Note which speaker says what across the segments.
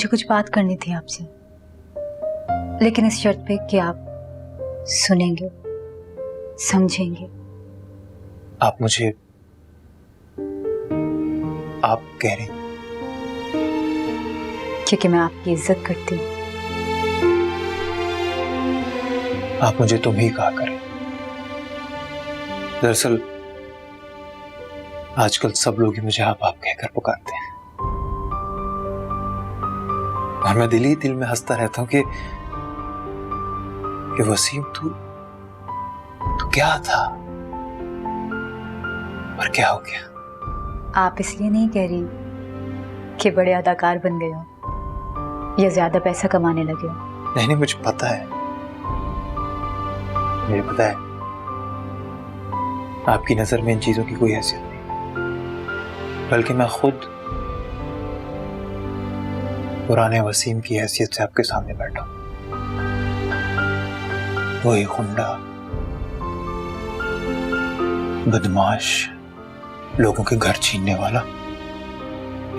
Speaker 1: मुझे कुछ बात करनी थी आपसे, लेकिन इस शर्त पे कि आप सुनेंगे, समझेंगे।
Speaker 2: आप मुझे आप कह रही?
Speaker 1: क्योंकि मैं आपकी इज्जत करती हूँ।
Speaker 2: आप मुझे तुम ही कहा करें। दरअसल आजकल सब लोग ही मुझे आप कहकर पुकारते हैं, और मैं दिल ही दिल में हंसता रहता हूं कि वसीम तू क्या था और क्या हो गया।
Speaker 1: आप इसलिए नहीं कह रही कि बड़े अदाकार बन गए हो या ज्यादा पैसा कमाने लगे हो।
Speaker 2: नहीं, मुझे पता है, मुझे पता है आपकी नजर में इन चीजों की कोई हैसियत नहीं, बल्कि मैं खुद पुराने वसीम की हैसियत से आपके सामने बैठा हूं। वही गुंडा, बदमाश, लोगों के घर छीनने वाला,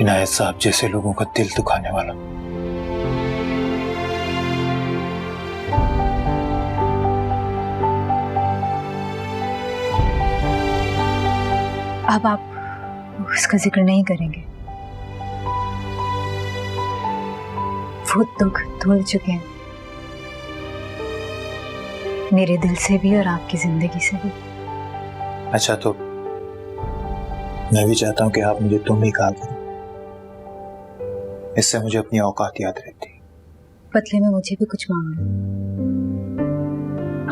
Speaker 2: इनायत साहब जैसे लोगों का दिल दुखाने वाला।
Speaker 1: अब आप उसका जिक्र नहीं करेंगे। वो दुख धुल चुके हैं मेरे दिल से भी और आपकी जिंदगी से भी।
Speaker 2: अच्छा, तो मैं भी चाहता हूं कि आप मुझे तुम ही कहा करो, इससे मुझे अपनी औकात याद रहती।
Speaker 1: बदले में मुझे भी कुछ मांग लो।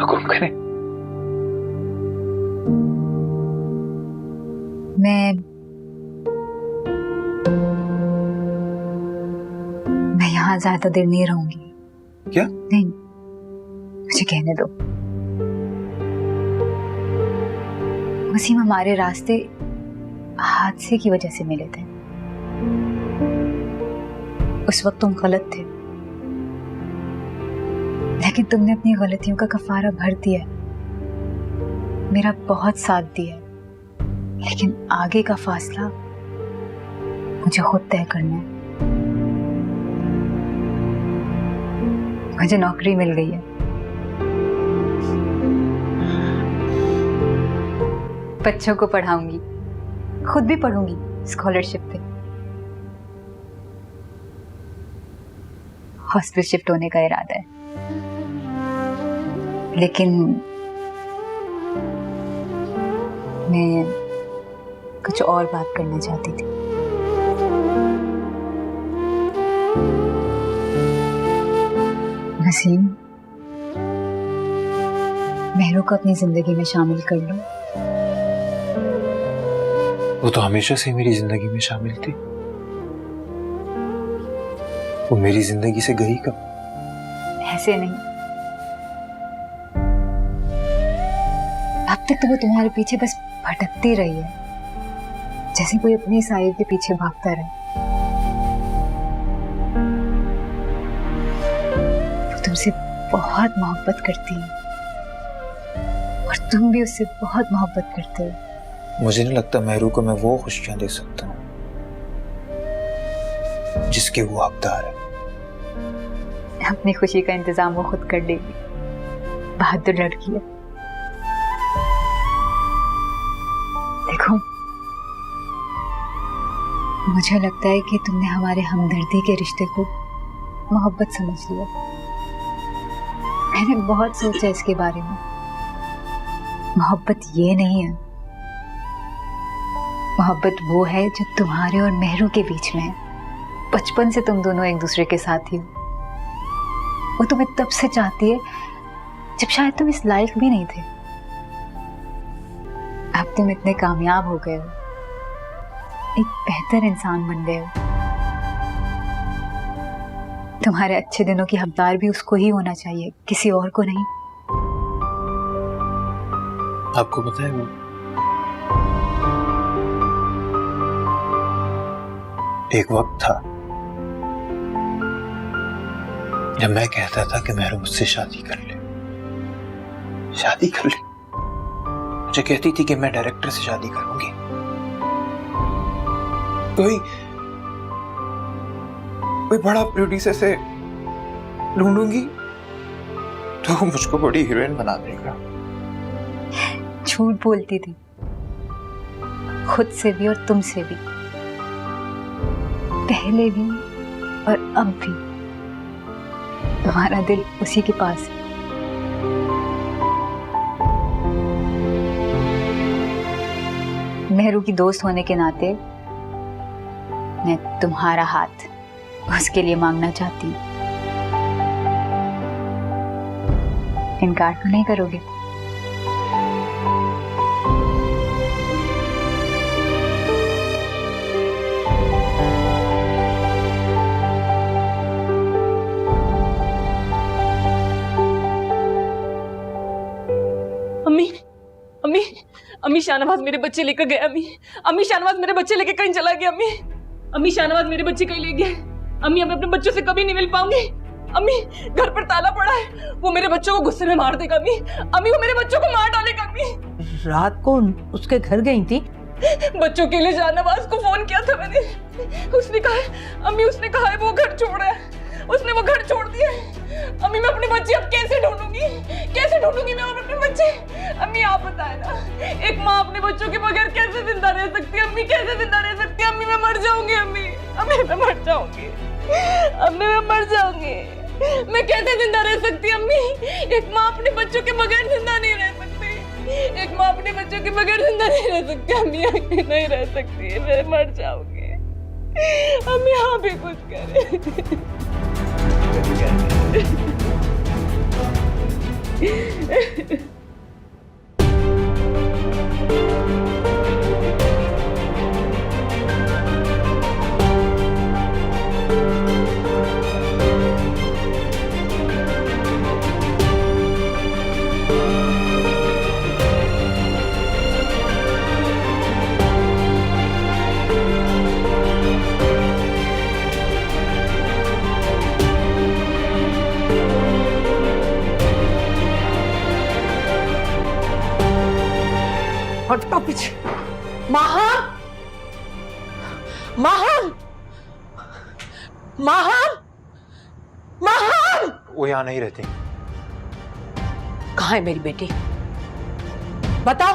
Speaker 2: हुक्म करें।
Speaker 1: मैं यहाँ ज्यादा देर नहीं रहूंगी।
Speaker 2: क्या?
Speaker 1: नहीं, मुझे कहने दो। वसीम, हमारे रास्ते हादसे की वजह से मिले थे। उस वक्त तुम गलत थे, लेकिन तुमने अपनी गलतियों का कफारा भर दिया, मेरा बहुत साथ दिया, लेकिन आगे का फासला मुझे खुद तय करना है। मुझे नौकरी मिल गई है, बच्चों को पढ़ाऊंगी, खुद भी पढ़ूंगी स्कॉलरशिप पे। हॉस्टल शिफ्ट होने का इरादा है, लेकिन मैं कुछ और बात करना चाहती थी। वसीम, मेहरू को अपनी जिंदगी में शामिल कर लो।
Speaker 2: वो तो हमेशा से मेरी जिंदगी में शामिल थी। वो मेरी जिंदगी से गई कब?
Speaker 1: ऐसे नहीं, अब तक तो वो तुम्हारे पीछे बस भटकती रही है, जैसे कोई अपने साये के पीछे भागता रहे। वो तुमसे बहुत मोहब्बत करती है और तुम भी उससे बहुत मोहब्बत करते हो।
Speaker 2: मुझे नहीं लगता मेहरू को मैं वो खुशियां दे सकता हूँ जिसके वो हकदार है।
Speaker 1: अपनी खुशी का इंतजाम वो खुद कर लेगी, बहादुर लड़की है। देखो, मुझे लगता है कि तुमने हमारे हमदर्दी के रिश्ते को मोहब्बत समझ लिया। मैंने बहुत सोचा इसके बारे में। मोहब्बत ये नहीं है, मोहब्बत वो है जो तुम्हारे और मेहरू के बीच में है। बचपन से तुम दोनों एक दूसरे के साथ ही हो। वो तुम्हें तब से चाहती है जब शायद तुम इस लायक भी नहीं थे। अब तुम इतने कामयाब हो गए हो, एक बेहतर इंसान बन गए हो। तुम्हारे अच्छे दिनों की हकदार भी उसको ही होना चाहिए, किसी और को नहीं।
Speaker 2: आपको पता है, वो एक वक्त था जब मैं कहता था कि मेहरू मुझसे शादी कर ले, शादी कर ले। मुझे कहती थी कि मैं डायरेक्टर से शादी करूंगी। कोई बड़ा प्रोड्यूसर से ढूंढूंगी तो वो मुझको बड़ी हीरोइन बना देगा।
Speaker 1: झूठ बोलती थी, खुद से भी और तुमसे भी, पहले भी और अब भी। तुम्हारा दिल उसी के पास है। मेहरू की दोस्त होने के नाते मैं तुम्हारा हाथ उसके लिए मांगना चाहती हूँ। इनकार तो नहीं करोगे?
Speaker 3: अम्मी अम्मी अम्मी शाहनवाज मेरे बच्चे लेकर गया। अम्मी शाहनवाज मेरे बच्चे लेकर कहीं चला गया। अम्मी शाहनवाज मेरे बच्चे कहीं ले गया। अम्मी मैं अपने बच्चों से कभी नहीं मिल पाऊंगी। अम्मी घर पर ताला पड़ा है, वो मेरे बच्चों को गुस्से में मार देगा। अम्मी वो मेरे बच्चों को मार डालेगा। अम्मी
Speaker 4: रात को उसके घर गई थी?
Speaker 3: बच्चों के लिए शाहनवाज को फोन किया था मैंने। उसने कहा है अम्मी, उसने कहा है वो घर छोड़ रहा है, उसने वो घर छोड़ दिया है। अम्मी मैं अपने बच्चे अब कैसे ढूंढूंगी? कैसे ढूंढूंगी मैं अपने बच्चे? अम्मी आप बताए ना, एक माँ अपने बच्चों के बगैर कैसे जिंदा रह सकती है? अम्मी कैसे जिंदा रह सकती है? अम्मी मैं मर जाऊंगी। अम्मी मैं मर जाऊंगी। अम्मी मैं मर जाऊंगी। मैं कैसे जिंदा रह सकती? अम्मी एक माँ अपने बच्चों के बगैर जिंदा नहीं रह सकती। एक माँ अपने बच्चों के बगैर जिंदा नहीं रह सकती। अम्मी नहीं रह सकती, मैं मर जाऊंगी। अम्मी आप भी कुछ करें।
Speaker 4: हटो पीछे। महान महान महान महान,
Speaker 2: वो यहाँ नहीं रहती।
Speaker 4: कहाँ है मेरी बेटी? बताओ,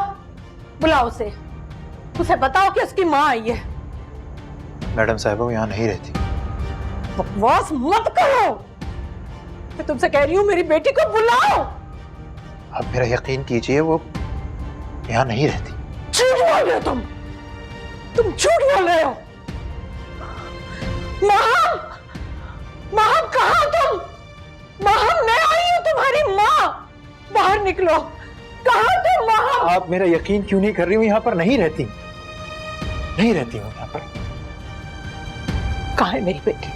Speaker 4: बुलाओ उसे बताओ कि उसकी माँ आई है।
Speaker 2: मैडम साहिबा वो यहाँ नहीं रहती।
Speaker 4: बकवास मत करो, मैं तुमसे कह रही हूँ मेरी बेटी को बुलाओ।
Speaker 2: आप मेरा यकीन कीजिए, वो यहाँ नहीं रहती।
Speaker 4: झूठ बोल रहे हो तुम झूठ बोल रहे हो। महान महान कहाँ तुम? महान मैं आई हूँ तुम्हारी माँ, बाहर निकलो। कहाँ तुम महान?
Speaker 2: आप मेरा यकीन क्यों नहीं कर रही हूँ? यहाँ पर नहीं रहती हूँ यहाँ पर।
Speaker 4: कहाँ है मेरी बेटी?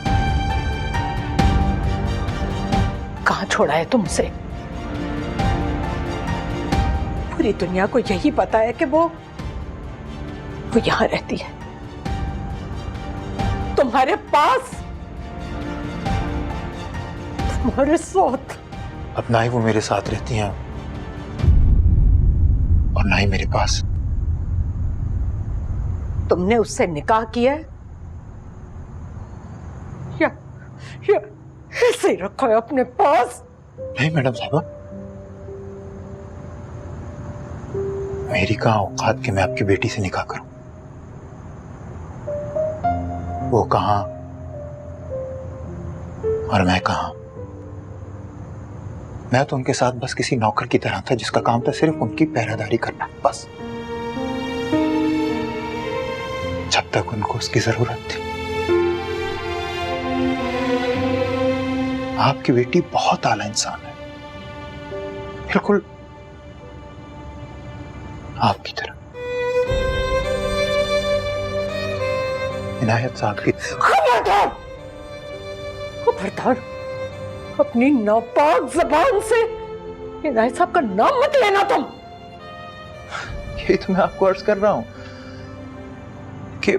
Speaker 4: कहाँ छोड़ा है तुमसे? पूरी दुनिया को यही पता है कि वो यहाँ रहती है, तुम्हारे पास, तुम्हारे साथ।
Speaker 2: अब ना ही वो मेरे साथ रहती हैं और ना ही मेरे पास।
Speaker 4: तुमने उससे निकाह किया है या ऐसे ही रखा है अपने पास?
Speaker 2: नहीं मैडम साहबा, मेरी कहाँ औकात कि मैं आपकी बेटी से निकाह करूं। वो कहाँ और मैं कहाँ। मैं तो उनके साथ बस किसी नौकर की तरह था जिसका काम था सिर्फ उनकी पहरेदारी करना, बस। जब तक उनको उसकी जरूरत थी। आपकी बेटी बहुत आला इंसान है, बिल्कुल आपकी तरह। इनायत साहब की।
Speaker 4: खबरदार अपनी नापाक जबान से इनायत साहब का नाम मत लेना तुम।
Speaker 2: यही तो मैं आपको अर्ज कर रहा हूं कि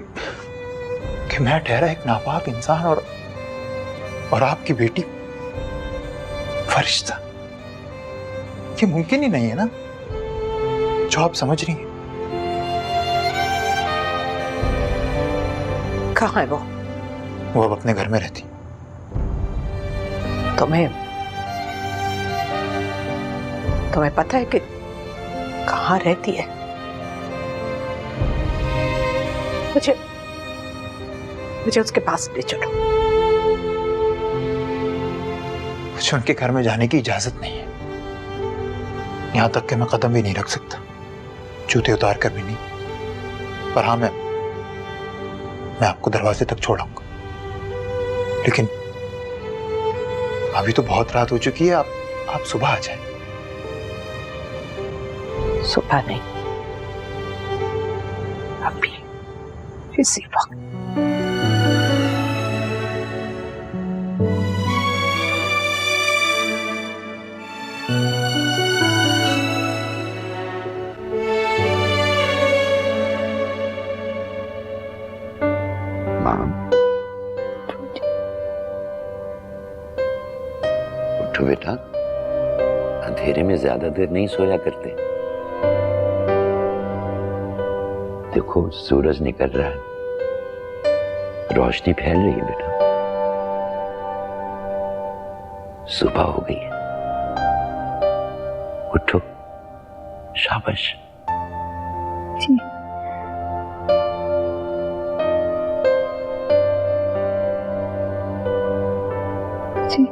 Speaker 2: मैं ठहरा एक नापाक इंसान और आपकी बेटी फरिश्ता। ये मुमकिन ही नहीं है ना, जो आप समझ रही हैं।
Speaker 4: कहाँ है वो?
Speaker 2: वो अब अपने घर में रहती।
Speaker 4: तुम्हें पता है कि कहाँ रहती है? मुझे उसके पास ले चलो।
Speaker 2: मुझे उनके घर में जाने की इजाजत नहीं है। यहां तक कि मैं कदम भी नहीं रख सकता, जूते उतार कर भी नहीं। पर हाँ, मैं आपको दरवाजे तक छोड़ाऊंगा, लेकिन अभी तो बहुत रात हो चुकी है। आप सुबह आ जाएं।
Speaker 4: सुबह नहीं, अभी इसी वक्त।
Speaker 5: उठो बेटा, अंधेरे में ज्यादा देर नहीं सोया करते। देखो सूरज निकल रहा है, रोशनी फैल रही है बेटा, सुबह हो गई है। उठो, शाबाश।
Speaker 1: जी। जी।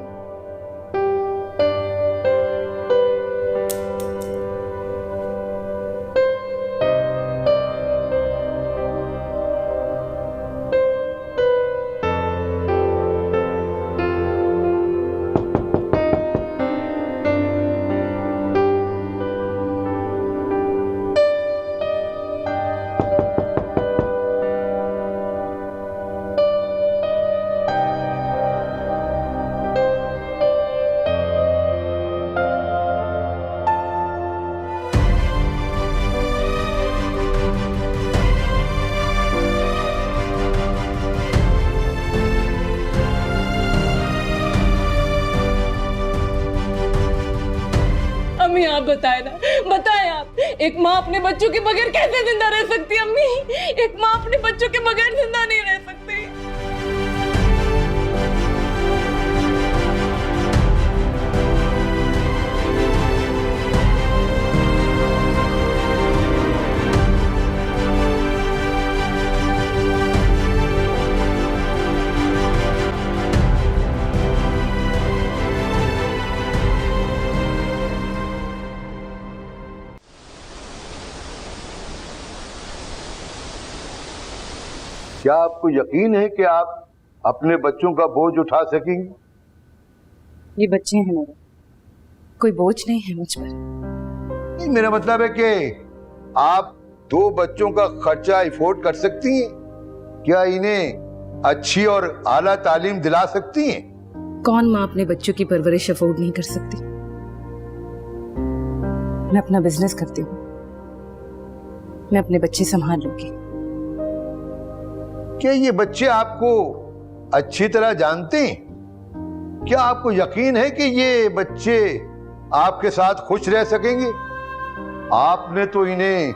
Speaker 3: अम्मी आप बताएं ना, बताएं आप, एक माँ अपने बच्चों के बगैर कैसे जिंदा रह सकती है? अम्मी, एक माँ अपने बच्चों के बगैर जिंदा नहीं रह सकती।
Speaker 6: क्या आपको यकीन है कि आप अपने बच्चों का बोझ उठा सकेंगी?
Speaker 7: ये बच्चे हैं मेरे, कोई बोझ नहीं है मुझ पर।
Speaker 6: नहीं, मेरा मतलब है कि आप 2 बच्चों का खर्चा अफोर्ड कर सकती हैं? क्या इन्हें अच्छी और आला तालीम दिला सकती हैं?
Speaker 7: कौन माँ अपने बच्चों की परवरिश अफोर्ड नहीं कर सकती? मैं अपना बिजनेस करती हूँ, मैं अपने बच्चे संभाल लूंगी।
Speaker 6: क्या ये बच्चे आपको अच्छी तरह जानते हैं? क्या आपको यकीन है कि ये बच्चे आपके साथ खुश रह सकेंगे? आपने तो इन्हें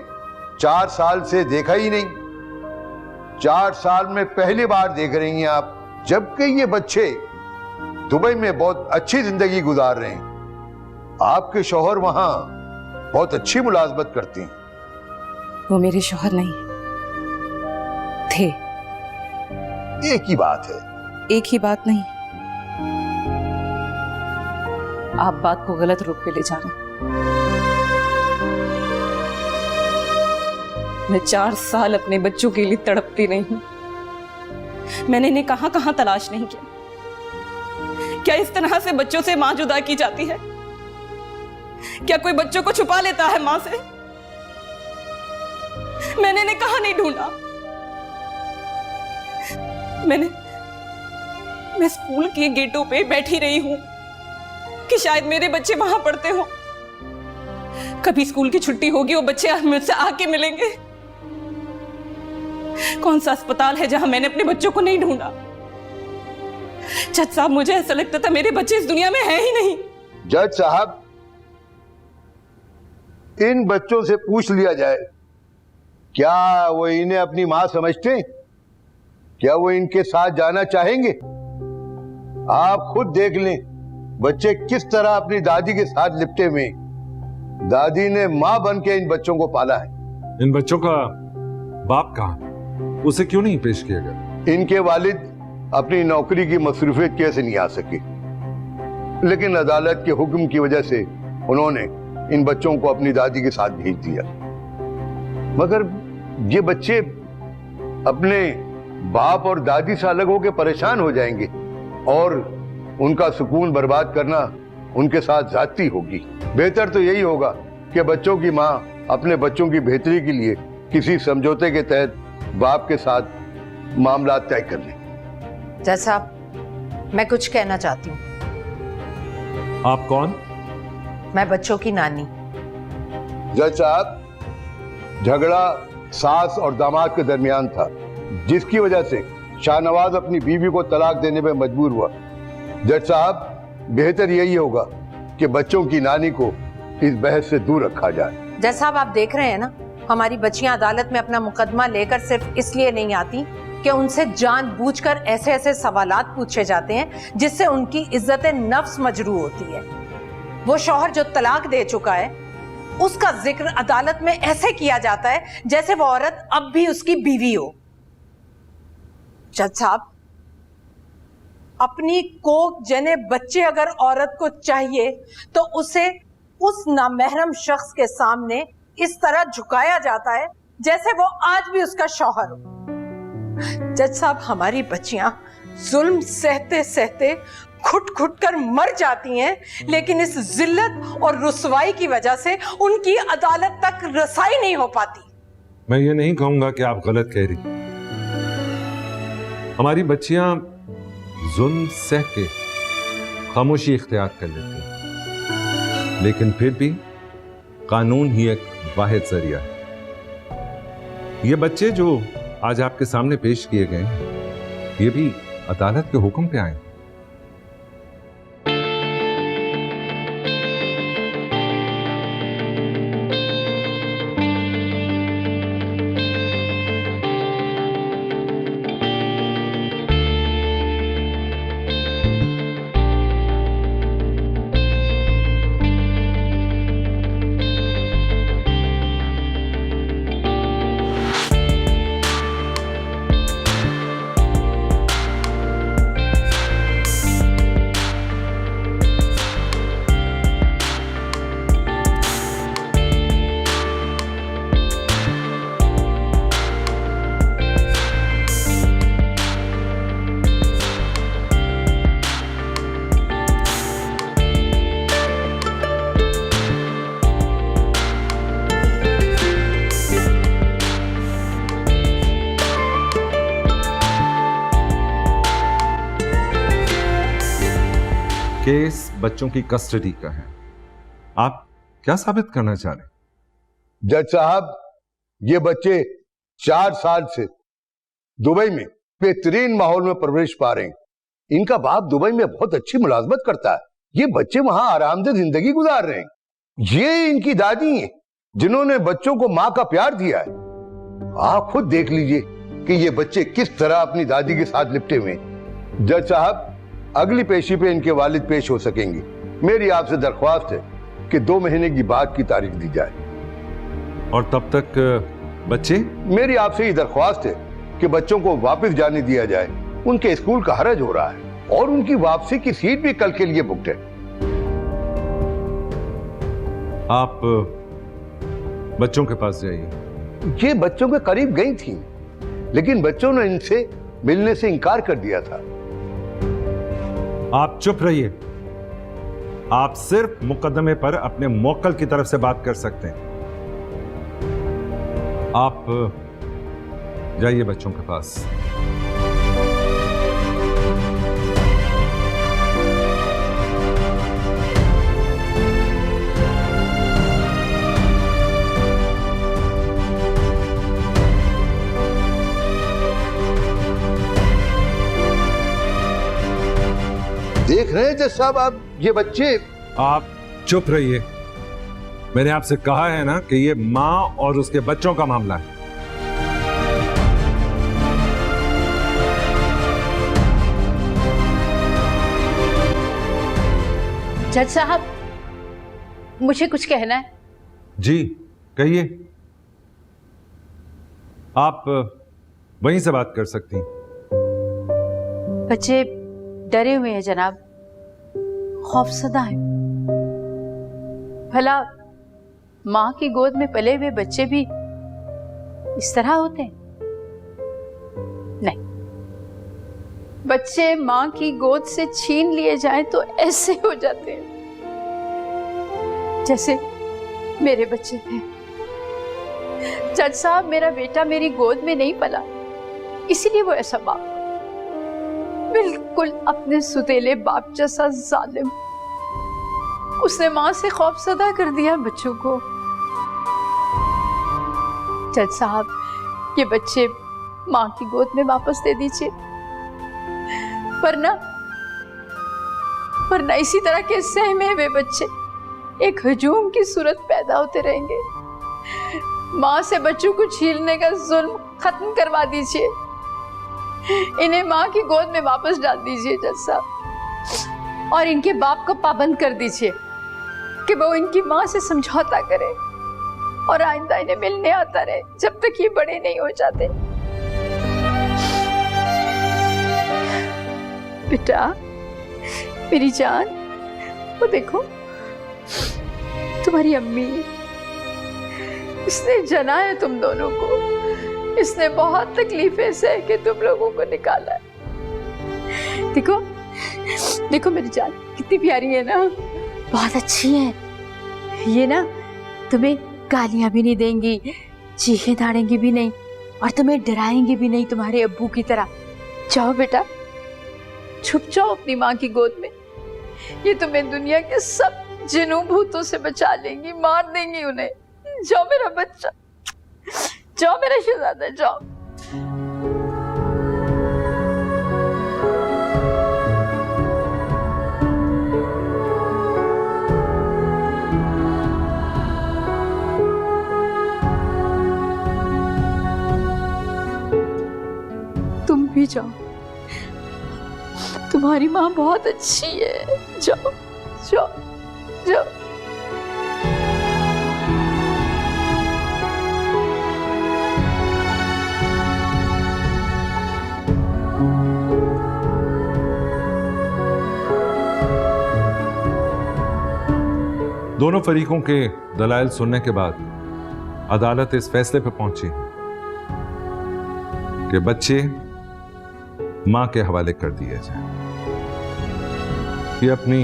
Speaker 6: 4 साल से देखा ही नहीं। 4 साल में पहली बार देख रही हैं आप, जबकि ये बच्चे दुबई में बहुत अच्छी जिंदगी गुजार रहे हैं। आपके शौहर वहां बहुत अच्छी मुलाजमत करती हैं।
Speaker 7: वो मेरे शौहर नहीं थे।
Speaker 6: एक ही बात है।
Speaker 7: एक ही बात नहीं, आप बात को गलत रूप पे ले जा रहे हैं। मैं 4 साल अपने बच्चों के लिए तड़पती नहीं हूं। मैंने इन्हें कहां कहां तलाश नहीं किया। क्या इस तरह से बच्चों से मां जुदा की जाती है? क्या कोई बच्चों को छुपा लेता है मां से? मैंने इन्हें कहां नहीं ढूंढा। मैं स्कूल के गेटों पे बैठी रही हूं कि शायद मेरे बच्चे वहां पढ़ते हो। कभी स्कूल की छुट्टी होगी, वो बच्चे मुझसे आके मिलेंगे। कौन सा अस्पताल है जहां मैंने अपने बच्चों को नहीं ढूंढा? जज साहब, मुझे ऐसा लगता था मेरे बच्चे इस दुनिया में हैं ही नहीं।
Speaker 6: जज साहब, इन बच्चों से पूछ लिया जाए, क्या वो इन्हें अपनी मां समझते हैं? क्या वो इनके साथ जाना चाहेंगे? आप खुद देख लें बच्चे किस तरह अपनी दादी के साथ लिपटे हुए। दादी ने मां बन के इन बच्चों को पाला है।
Speaker 8: इन बच्चों का बाप कहाँ है? उसे क्यों नहीं पेश किया गया?
Speaker 6: इनके वालिद अपनी नौकरी की मसरूफियत कैसे नहीं आ सके, लेकिन अदालत के हुक्म की वजह से उन्होंने इन बच्चों को अपनी दादी के साथ भेज दिया। मगर ये बच्चे अपने बाप और दादी से अलग होकर परेशान हो जाएंगे और उनका सुकून बर्बाद करना उनके साथ ज्यादती होगी। बेहतर तो यही होगा कि बच्चों की मां अपने बच्चों की बेहतरी के लिए किसी समझौते के तहत बाप के साथ मामला तय कर ले।
Speaker 4: जज साहब, मैं कुछ कहना चाहती हूँ।
Speaker 8: आप कौन?
Speaker 4: मैं बच्चों की नानी।
Speaker 6: जज साहब, झगड़ा सास और दामाद के दरमियान था, जिसकी वजह से शाहनवाज अपनी बीवी को तलाक देने में मजबूर हुआ। जज साहब, बेहतर यही होगा कि बच्चों की नानी को इस बहस से दूर रखा जाए।
Speaker 4: जज साहब, आप देख रहे हैं ना, हमारी बच्चियां अदालत में अपना मुकदमा लेकर सिर्फ इसलिए नहीं आती कि उनसे जानबूझकर ऐसे ऐसे सवालात पूछे जाते हैं जिससे उनकी इज्जत नफ्स मजरू होती है। वो शौहर जो तलाक दे चुका है, उसका जिक्र अदालत में ऐसे किया जाता है जैसे वो औरत अब भी उसकी बीवी हो। जज साहब, अपनी कोख जने बच्चे अगर औरत को चाहिए तो उसे उस नामहरम शख्स के सामने इस तरह झुकाया जाता है जैसे वो आज भी उसका शौहर हो। जज साहब, हमारी बच्चियां जुल्म सहते सहते घुट घुट कर मर जाती हैं, लेकिन इस जिल्लत और रुसवाई की वजह से उनकी अदालत तक रसाई नहीं हो पाती।
Speaker 8: मैं ये नहीं कहूंगा कि आप गलत कह रही। हमारी बच्चियां जुल्म सह के खामोशी इख्तियार कर लेती हैं, लेकिन फिर भी कानून ही एक वाहिद जरिया है। ये बच्चे जो आज आपके सामने पेश किए गए हैं, ये भी अदालत के हुक्म पे आए। केस बच्चों की कस्टडी का है। आप क्या साबित करना चाह रहे हैं?
Speaker 6: जज साहब, ये बच्चे 4 साल से दुबई में बेहतरीन माहौल में परवरिश पा रहे हैं। इनका बाप दुबई में बहुत अच्छी मुलाजमत करता है। ये बच्चे वहां आरामदेह जिंदगी गुजार रहे हैं। ये इनकी दादी हैं जिन्होंने बच्चों को मां का प्यार दिया है। आप खुद देख लीजिए कि ये बच्चे किस तरह अपनी दादी के साथ लिपटे हुए हैं। जज साहब, अगली पेशी पे इनके वालिद पेश हो सकेंगे। मेरी आपसे दरख्वास्त है कि 2 महीने की बाद की तारीख दी जाए।
Speaker 8: और तब तक बच्चे? मेरी
Speaker 6: आपसे ये दरख्वास्त है कि बच्चों को वापस जाने दिया जाए। उनके स्कूल का हरज हो रहा है और उनकी वापसी की सीट भी कल के लिए बुक्ड है।
Speaker 8: आप बच्चों के पास जाइए।
Speaker 6: ये बच्चों के करीब गई थी, लेकिन बच्चों ने इनसे मिलने से इनकार कर दिया था।
Speaker 8: आप चुप रहिए। आप सिर्फ मुकदमे पर अपने मौक्कल की तरफ से बात कर सकते हैं। आप जाइए बच्चों के पास।
Speaker 6: देख रहे हैं जज साहब, आप ये बच्चे।
Speaker 8: आप चुप रहिए। मैंने आपसे कहा है ना कि ये मां और उसके बच्चों का मामला है।
Speaker 4: जज साहब, मुझे कुछ कहना है।
Speaker 8: जी कहिए, आप वहीं से बात कर सकती हैं।
Speaker 4: बच्चे डरे हुए हैं जनाब, खौफसदा है। भला माँ की गोद में पले हुए बच्चे भी इस तरह होते हैं? नहीं, बच्चे माँ की गोद से छीन लिए जाएं तो ऐसे हो जाते हैं जैसे मेरे बच्चे थे। जज साहब, मेरा बेटा मेरी गोद में नहीं पला, इसीलिए वो ऐसा बाप, बिल्कुल अपने सुतेले बाप जैसा जालिम। उसने माँ से खौफसदा कर दिया बच्चों को। जज साहब, ये बच्चे माँ की गोद में वापस दे दीजिए, वरना इसी तरह के सहमे हुए बच्चे एक हजूम की सूरत पैदा होते रहेंगे। माँ से बच्चों को छीनने का जुल्म खत्म करवा दीजिए, इन्हें माँ की गोद में वापस डाल दीजिए जज साहब, और इनके बाप को पाबंद कर दीजिए कि वो इनकी माँ से समझौता करे और आइंदा इन्हें मिलने आता रहे जब तक ये बड़े नहीं हो जाते। बेटा, मेरी जान, वो देखो तुम्हारी अम्मी, इसने जना है तुम दोनों को, इसने बहुत तकलीफें सह के तुम लोगों को निकाला है। देखो देखो मेरी जान, कितनी प्यारी है ना, बहुत अच्छी है ये ना, तुम्हें गालियां भी नहीं देंगी, चीखें ताड़ेंगी भी नहीं, और तुम्हें डराएंगी भी नहीं तुम्हारे अब्बू की तरह। जाओ बेटा, छुप जाओ अपनी माँ की गोद में, ये तुम्हें दुनिया के सब जिन्नों भूतों से बचा लेंगी, मार देंगी उन्हें। जाओ मेरा बच्चा, जाओ मेरा शहजादा, जाओ। तुम भी जाओ, तुम्हारी माँ बहुत अच्छी है, जाओ जाओ जाओ।
Speaker 8: दोनों फरीकों के दलाइल सुनने के बाद अदालत इस फैसले पर पहुंची कि बच्चे मां के हवाले कर दिए जाएं। ये अपनी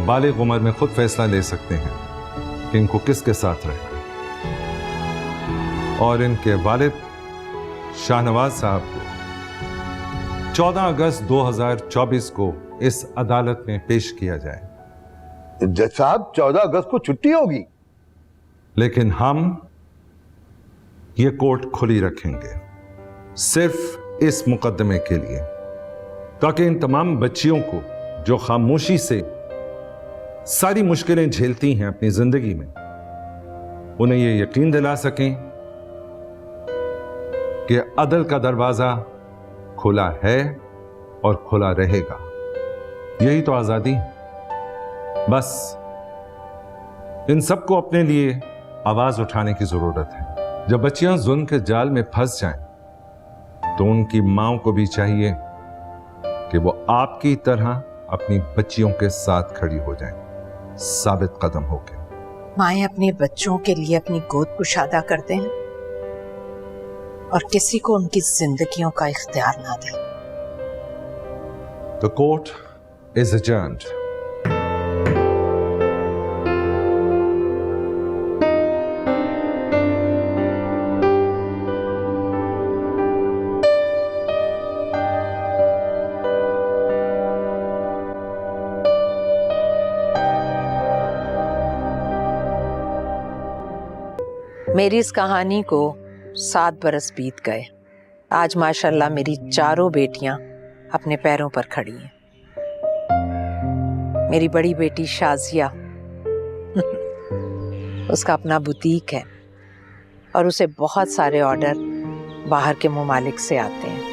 Speaker 8: बालिग उम्र में खुद फैसला ले सकते हैं कि इनको किसके साथ रहना, और इनके वालिद शाहनवाज साहब को 14 अगस्त 2024 को इस अदालत में पेश किया जाए।
Speaker 6: जज साहब, 14 अगस्त को छुट्टी होगी,
Speaker 8: लेकिन हम ये कोर्ट खुली रखेंगे सिर्फ इस मुकदमे के लिए, ताकि इन तमाम बच्चियों को जो खामोशी से सारी मुश्किलें झेलती हैं अपनी जिंदगी में, उन्हें ये यकीन दिला सकें कि अदल का दरवाजा खुला है और खुला रहेगा। यही तो आजादी है। बस इन सबको अपने लिए आवाज उठाने की जरूरत है। जब बच्चियां जुल्म के जाल में फंस जाएं, तो उनकी माओं को भी चाहिए कि वो आपकी तरह अपनी बच्चियों के साथ खड़ी हो जाएं, साबित कदम होकर।
Speaker 4: माएं अपने बच्चों के लिए अपनी गोद कुशादा करते हैं और किसी को उनकी जिंदगियों का इख्तियार ना दें।
Speaker 8: The court is adjourned.
Speaker 4: मेरी इस कहानी को 7 बरस बीत गए। आज माशाल्लाह मेरी चारों बेटियां अपने पैरों पर खड़ी हैं। मेरी बड़ी बेटी शाजिया उसका अपना बुटीक है और उसे बहुत सारे ऑर्डर बाहर के ममालिक से आते हैं।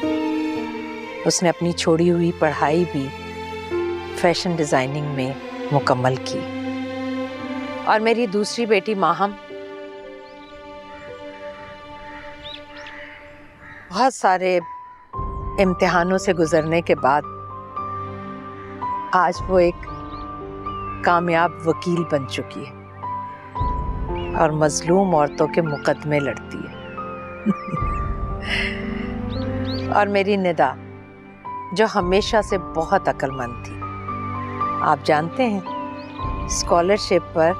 Speaker 4: उसने अपनी छोड़ी हुई पढ़ाई भी फैशन डिज़ाइनिंग में मुकम्मल की और मेरी दूसरी बेटी माहम बहुत सारे इम्तिहानों से गुजरने के बाद आज वो एक कामयाब वकील बन चुकी है और मजलूम औरतों के मुकदमे लड़ती है। और मेरी निदा जो हमेशा से बहुत अक्लमंद थी, आप जानते हैं स्कॉलरशिप पर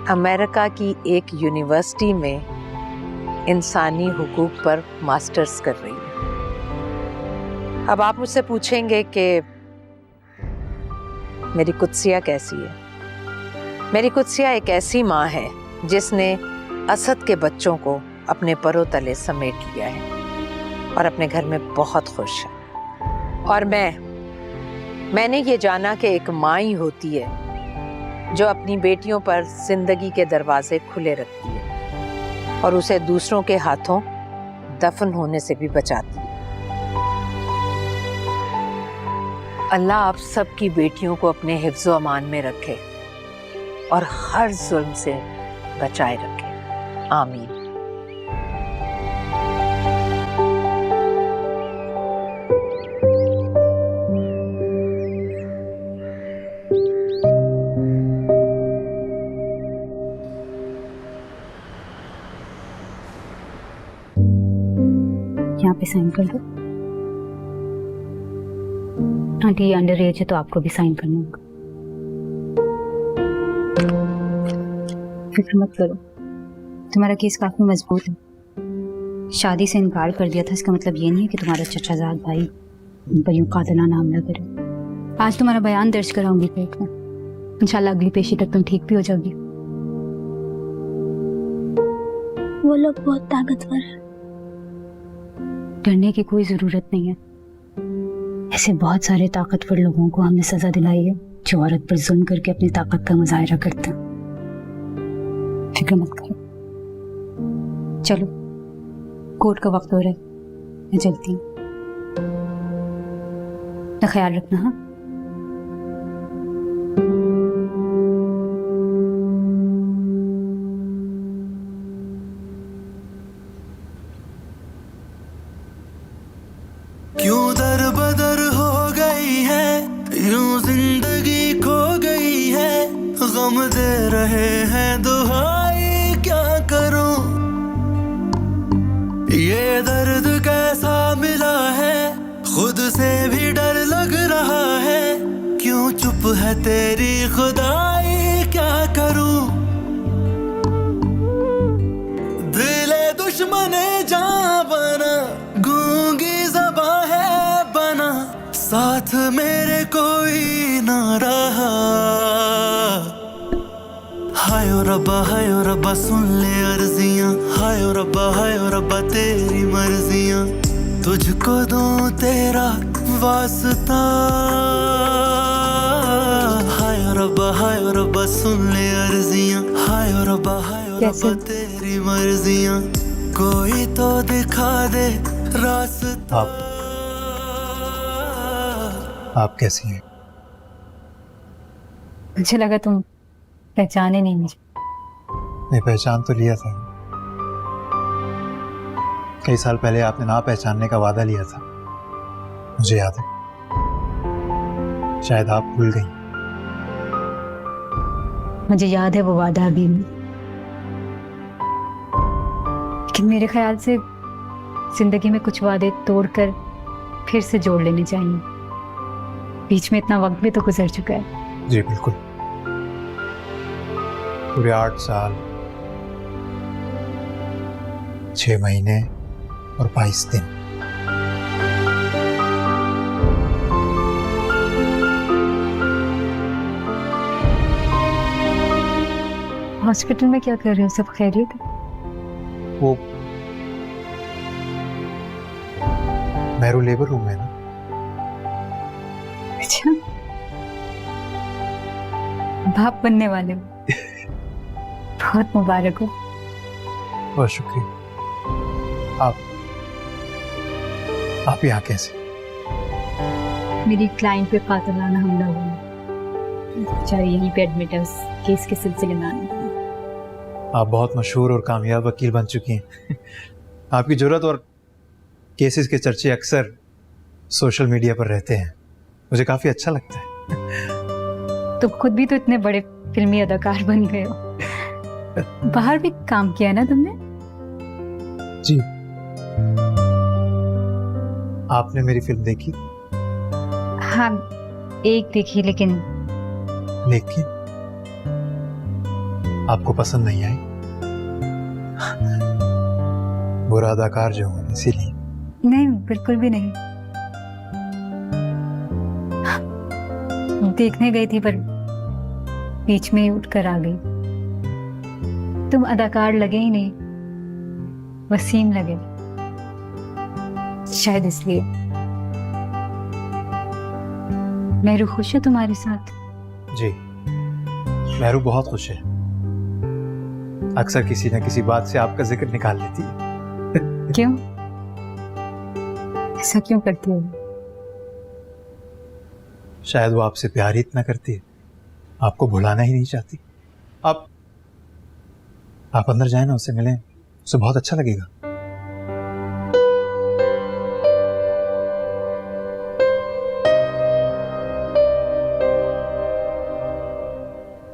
Speaker 4: अमेरिका की एक यूनिवर्सिटी में इंसानी हुकूक पर मास्टर्स कर रही है। अब आप मुझसे पूछेंगे कि मेरी कुद्सिया कैसी है। मेरी कुद्सिया एक ऐसी माँ है जिसने असद के बच्चों को अपने परों तले समेट लिया है और अपने घर में बहुत खुश है। और मैंने ये जाना कि एक माँ ही होती है जो अपनी बेटियों पर जिंदगी के दरवाजे खुले रखती है और उसे दूसरों के हाथों दफन होने से भी बचाती है। अल्लाह आप सबकी बेटियों को अपने हिफ्ज़ो अमान में रखे और हर जुल्म से बचाए रखे। आमीन।
Speaker 9: यहाँ पे साइन कर दो। आंटी ये अंडर एज है तो आपको भी साइन करना होगा। फिक्र मत करो, तुम्हारा केस काफी मजबूत है। शादी से इनकार कर दिया था, इसका मतलब ये नहीं है कि तुम्हारा चचाजाद भाई उन पर यूं कातिलाना हमला करे। आज तुम्हारा बयान दर्ज कराऊंगी कोर्ट में, इंशाल्लाह अगली पेशी तक तुम ठीक भी हो जाओगी।
Speaker 10: वो लोग बहुत ताकतवर है।
Speaker 9: डरने की कोई जरूरत नहीं है। ऐसे बहुत सारे ताकतवर लोगों को हमने सजा दिलाई है जो औरत पर जुल्म करके अपनी ताकत का मुजाहिरा करते हैं। फिक्र मत करो। चलो कोर्ट का वक्त हो रहा है, मैं चलती हूँ। अपना ख्याल रखना। हाँ,
Speaker 11: क्यों दर बदर हो गई है, यूं जिंदगी खो गई है, गम दे रहे हैं दुहाई क्या करूं, ये दर्द कैसा मिला है, खुद से भी डर लग रहा है, क्यों चुप है तेरी खुदाई क्या करूं, दिले दुश्मने जान बना, गूंगी ज़बां है बना, साथ मेरे कोई ना रहा। हाय ओ रब्बा सुन ले अर्जियां, हाय ओ रब्बा तेरी मर्जियां, तुझको दूं तेरा वास्ता। हाय ओ रब्बा सुन ले अर्जियां, हाय ओ रब्बा तेरी मर्जियां, कोई तो दिखा दे रास्ता।
Speaker 2: आप कैसी हैं?
Speaker 9: मुझे लगा तुम पहचाने नहीं मुझे।
Speaker 2: मैं पहचान तो लिया था। कई साल पहले आपने ना पहचानने का वादा लिया था, मुझे याद है। शायद आप भूल गई।
Speaker 9: मुझे याद है वो वादा अभी भी, लेकिन मेरे ख्याल से जिंदगी में कुछ वादे तोड़कर फिर से जोड़ लेने चाहिए। बीच में इतना वक्त भी तो गुजर चुका है।
Speaker 2: जी बिल्कुल, पूरे 8 साल 6 महीने और 22 दिन।
Speaker 9: हॉस्पिटल में क्या कर रहे हो? सब खैरियत है?
Speaker 2: वो मेरू लेबर रूम है ना।
Speaker 9: अच्छा, बाप बनने वाले हो। बहुत मुबारक हो।
Speaker 2: बहुत शुक्रिया। आप यहाँ कैसे?
Speaker 9: मेरी क्लाइंट पे कातिलाना हमला हुआ। बेचारी यहीं पे एडमिट है उस केस के सिलसिले में आने।
Speaker 2: आप बहुत मशहूर और कामयाब वकील बन चुकी हैं। आपकी जरूरत और केसेस के चर्चे अक्सर सोशल मीडिया पर रहते हैं, मुझे काफ़ी अच्छा लगता है।
Speaker 9: तुम खुद भी तो इतने बड़े फिल्मी अदाकार बन गए हो। बाहर भी काम किया ना तुमने?
Speaker 2: जी। आपने मेरी फिल्म देखी?
Speaker 9: हाँ, एक देखी, लेकिन
Speaker 2: आपको पसंद नहीं आई? बुरा अदाकार जो हूं इसीलिए?
Speaker 9: नहीं, बिल्कुल भी नहीं। देखने गई थी पर बीच में ही उठकर आ गई। तुम अदाकार लगे ही नहीं, वसीम लगे, शायद इसलिए। मेहरू खुश है तुम्हारे साथ?
Speaker 2: जी, मेहरू बहुत खुश है। अक्सर किसी न किसी बात से आपका जिक्र निकाल लेती है।
Speaker 9: क्यों? ऐसा क्यों करती हो?
Speaker 2: शायद वो आपसे प्यार ही इतना करती है, आपको भुलाना ही नहीं चाहती। आप अंदर जाए ना, उससे मिलें, उसे बहुत अच्छा लगेगा।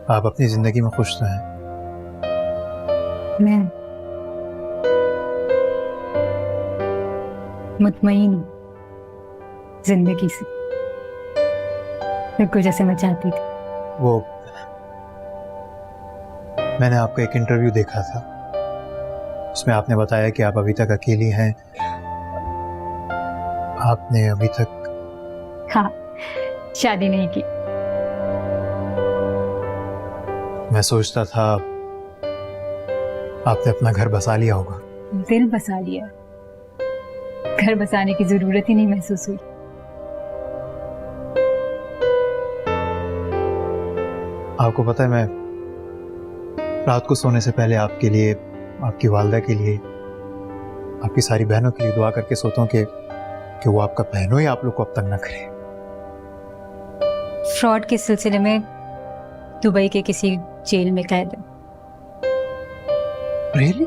Speaker 2: आप अपनी जिंदगी में खुश तो हैं?
Speaker 9: मैं मुतमईन हूँ जिंदगी से, बिल्कुल जैसे मैं चाहती थी।
Speaker 2: वो मैंने आपका एक इंटरव्यू देखा था, उसमें आपने बताया कि आप अभी तक अकेली हैं। आपने अभी तक
Speaker 9: हाँ, शादी नहीं की।
Speaker 2: मैं सोचता था आपने अपना घर बसा लिया होगा।
Speaker 9: दिल बसा लिया, घर बसाने की जरूरत ही नहीं महसूस हुई।
Speaker 2: आपको पता है, मैं रात को सोने से पहले आपके लिए, आपकी वालदा के लिए, आपकी सारी बहनों के लिए दुआ करके सोता हूँ कि वो आपका बहनों ही आप लोग को अब तंग न करे।
Speaker 9: फ्रॉड के सिलसिले में दुबई के किसी जेल में कैद है।
Speaker 2: रियली?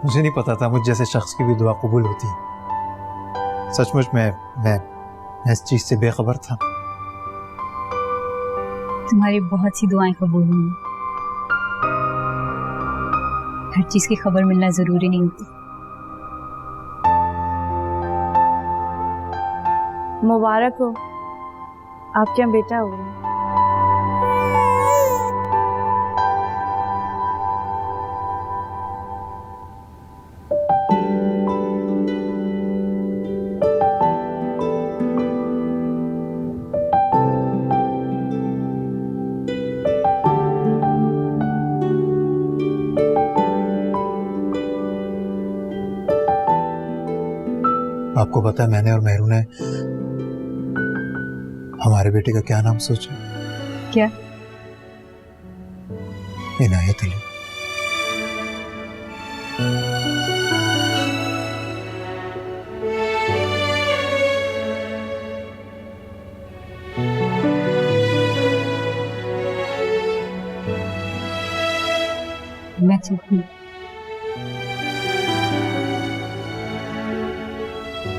Speaker 2: मुझे नहीं पता था मुझ जैसे शख्स की भी दुआ कबूल होती है। सचमुच मैं इस चीज से बेखबर था।
Speaker 9: तुम्हारी बहुत सी दुआएं कबूल हुई। हर चीज की खबर मिलना जरूरी नहीं होती।
Speaker 12: मुबारक हो, आपके यहाँ बेटा हुआ है।
Speaker 2: आपको पता है, मैंने और मेहरू ने हमारे बेटे का क्या नाम सोचा?
Speaker 9: क्या?
Speaker 2: इनायत अली।
Speaker 9: मैं चुप हूँ।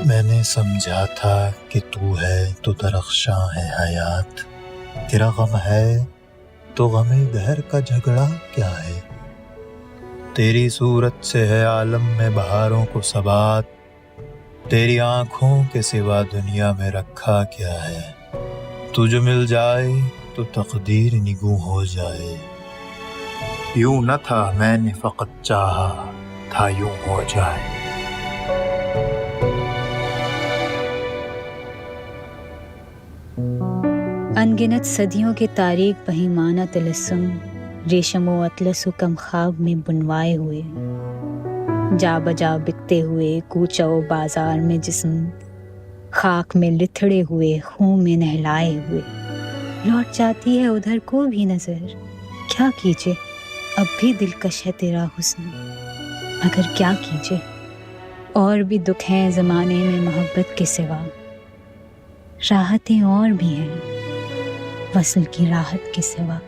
Speaker 2: मैंने समझा था कि तू है तो दरख्शां है हयात, तेरा गम है तो गमे दहर का झगड़ा क्या है। तेरी सूरत से है आलम में बहारों को सबात, तेरी आंखों के सिवा दुनिया में रखा क्या है। तुझे मिल जाए तो तकदीर निगू हो जाए, यूं न था मैंने फकत चाहा था यूं हो जाए।
Speaker 9: अनगिनत सदियों के तारीख बहिमाना तिलस्सुम, रेशमो अतलस कम ख्वाब में बुनवाए हुए, जा बजा बिकते हुए कूचो बाजार में जिस्म, खाक में लिथड़े हुए खून में नहलाए हुए। लौट जाती है उधर को भी नजर, क्या कीजिए अब भी दिलकश है तेरा हुस्न, मगर क्या कीजिए और भी दुख हैं ज़माने में मोहब्बत के सिवा। राहतें और भी हैं वसल की राहत के सिवा।